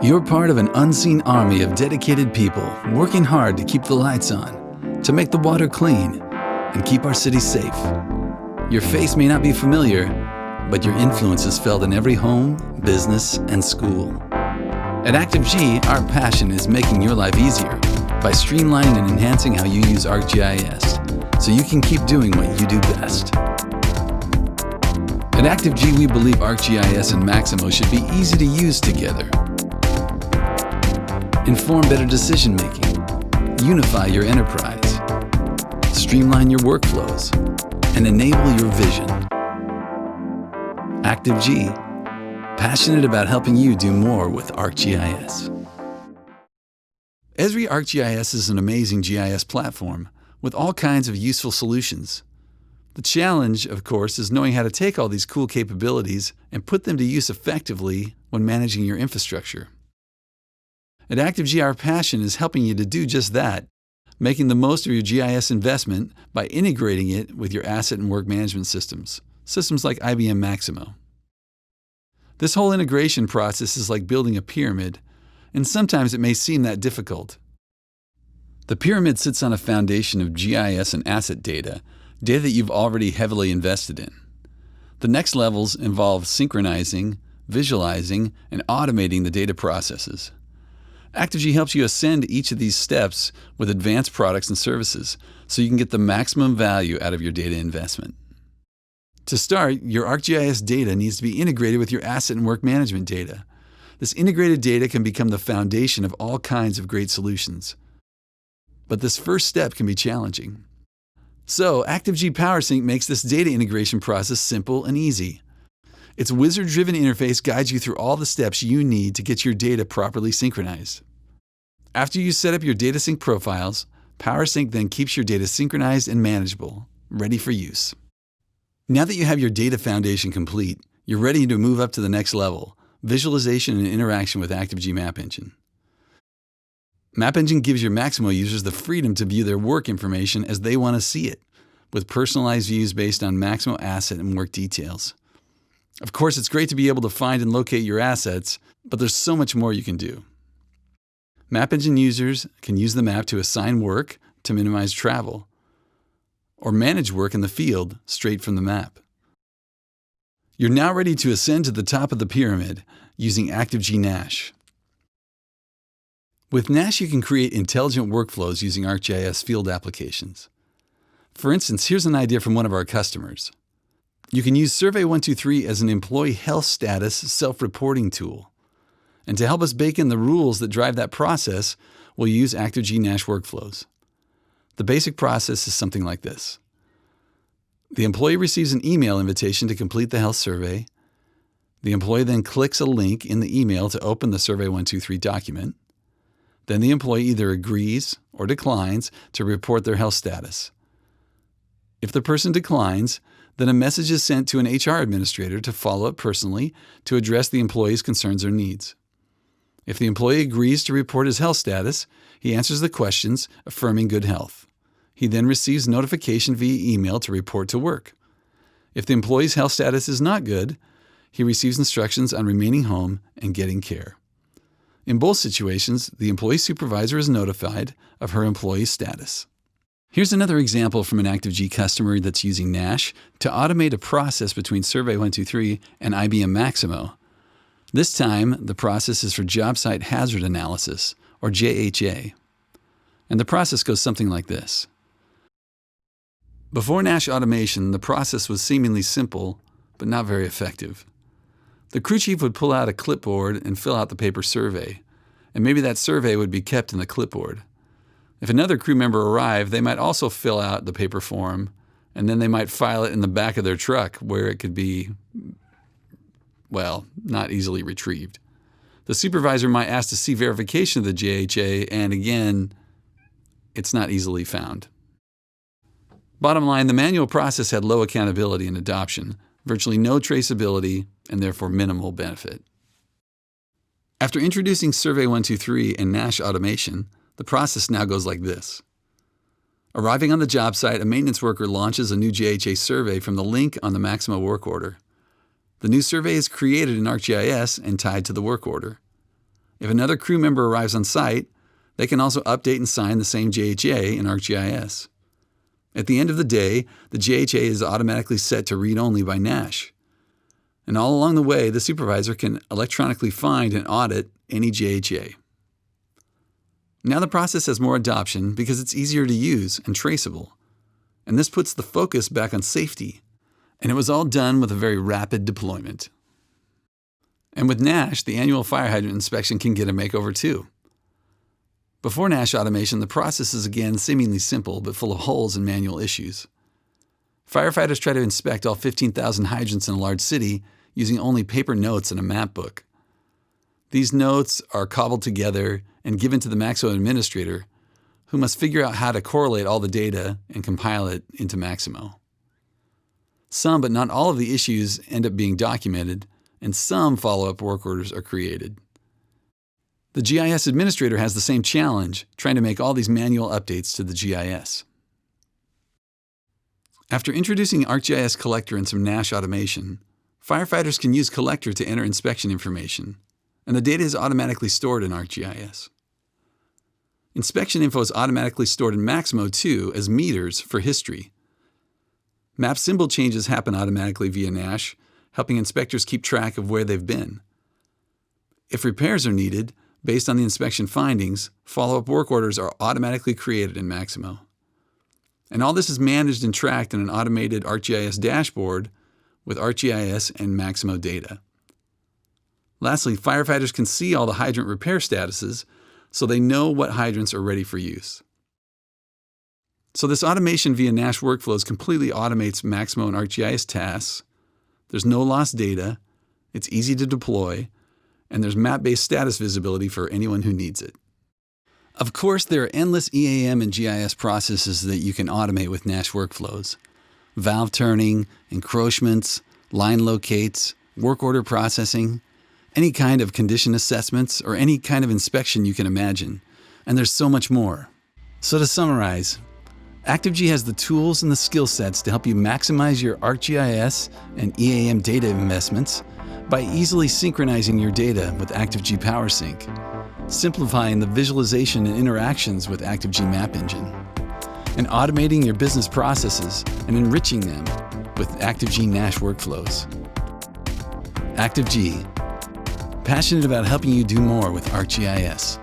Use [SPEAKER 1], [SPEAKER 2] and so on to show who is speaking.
[SPEAKER 1] You're part of an unseen army of dedicated people working hard to keep the lights on, to make the water clean, and keep our city safe. Your face may not be familiar, but your influence is felt in every home, business, and school. At ActiveG, our passion is making your life easier by streamlining and enhancing how you use ArcGIS so you can keep doing what you do best. At ActiveG, we believe ArcGIS and Maximo should be easy to use together. Inform better decision-making, unify your enterprise, streamline your workflows, and enable your vision. ActiveG, passionate about helping you do more with ArcGIS. Esri ArcGIS is an amazing GIS platform with all kinds of useful solutions. The challenge, of course, is knowing how to take all these cool capabilities and put them to use effectively when managing your infrastructure. At ActiveG, our passion is helping you to do just that, making the most of your GIS investment by integrating it with your asset and work management systems like IBM Maximo. This whole integration process is like building a pyramid, and sometimes it may seem that difficult. The pyramid sits on a foundation of GIS and asset data that you've already heavily invested in. The next levels involve synchronizing, visualizing, and automating the data processes. ActiveG helps you ascend each of these steps with advanced products and services so you can get the maximum value out of your data investment. To start, your ArcGIS data needs to be integrated with your asset and work management data. This integrated data can become the foundation of all kinds of great solutions. But this first step can be challenging. So, ActiveG Powersync makes this data integration process simple and easy. Its wizard-driven interface guides you through all the steps you need to get your data properly synchronized. After you set up your data sync profiles, Powersync then keeps your data synchronized and manageable, ready for use. Now that you have your data foundation complete, you're ready to move up to the next level, visualization and interaction with ActiveG MapEngine. MapEngine gives your Maximo users the freedom to view their work information as they want to see it, with personalized views based on Maximo asset and work details. Of course, it's great to be able to find and locate your assets, but there's so much more you can do. MapEngine users can use the map to assign work to minimize travel, or manage work in the field straight from the map. You're now ready to ascend to the top of the pyramid using ActiveG Nash. With Nash, you can create intelligent workflows using ArcGIS field applications. For instance, here's an idea from one of our customers. You can use Survey123 as an employee health status self-reporting tool. And to help us bake in the rules that drive that process, we'll use ActiveG Nash Workflows. The basic process is something like this. The employee receives an email invitation to complete the health survey. The employee then clicks a link in the email to open the Survey123 document. Then the employee either agrees or declines to report their health status. If the person declines, then a message is sent to an HR administrator to follow up personally to address the employee's concerns or needs. If the employee agrees to report his health status, he answers the questions affirming good health. He then receives notification via email to report to work. If the employee's health status is not good, he receives instructions on remaining home and getting care. In both situations, the employee supervisor is notified of her employee's status. Here's another example from an ActiveG customer that's using Nash to automate a process between Survey123 and IBM Maximo. This time, the process is for Jobsite Hazard Analysis, or JHA. And the process goes something like this. Before Nash automation, the process was seemingly simple, but not very effective. The crew chief would pull out a clipboard and fill out the paper survey, and maybe that survey would be kept in the clipboard. If another crew member arrived, they might also fill out the paper form, and then they might file it in the back of their truck where it could be, well, not easily retrieved. The supervisor might ask to see verification of the JHA, and again, it's not easily found. Bottom line, the manual process had low accountability and adoption, virtually no traceability, and therefore minimal benefit. After introducing Survey123 and Nash automation, the process now goes like this. Arriving on the job site, a maintenance worker launches a new JHA survey from the link on the Maximo work order. The new survey is created in ArcGIS and tied to the work order. If another crew member arrives on site, they can also update and sign the same JHA in ArcGIS. At the end of the day, the JHA is automatically set to read-only by Nash. And all along the way, the supervisor can electronically find and audit any JHA. Now the process has more adoption because it's easier to use and traceable. And this puts the focus back on safety. And it was all done with a very rapid deployment. And with Nash, the annual fire hydrant inspection can get a makeover too. Before Nash automation, the process is again seemingly simple but full of holes and manual issues. Firefighters try to inspect all 15,000 hydrants in a large city using only paper notes and a map book. These notes are cobbled together and given to the Maximo administrator, who must figure out how to correlate all the data and compile it into Maximo. Some, but not all of the issues end up being documented, and some follow-up work orders are created. The GIS administrator has the same challenge, trying to make all these manual updates to the GIS. After introducing ArcGIS Collector and some Nash automation, firefighters can use Collector to enter inspection information, and the data is automatically stored in ArcGIS. Inspection info is automatically stored in Maximo too as meters for history. Map symbol changes happen automatically via Nash, helping inspectors keep track of where they've been. If repairs are needed, based on the inspection findings, follow-up work orders are automatically created in Maximo. And all this is managed and tracked in an automated ArcGIS dashboard with ArcGIS and Maximo data. Lastly, firefighters can see all the hydrant repair statuses so they know what hydrants are ready for use. So this automation via Nash Workflows completely automates Maximo and ArcGIS tasks. There's no lost data, it's easy to deploy, and there's map-based status visibility for anyone who needs it. Of course, there are endless EAM and GIS processes that you can automate with Nash Workflows. Valve turning, encroachments, line locates, work order processing, any kind of condition assessments, or any kind of inspection you can imagine. And there's so much more. So to summarize, ActiveG has the tools and the skill sets to help you maximize your ArcGIS and EAM data investments by easily synchronizing your data with ActiveG Powersync, simplifying the visualization and interactions with ActiveG MapEngine, and automating your business processes and enriching them with ActiveG Nash Workflows. ActiveG, passionate about helping you do more with ArcGIS.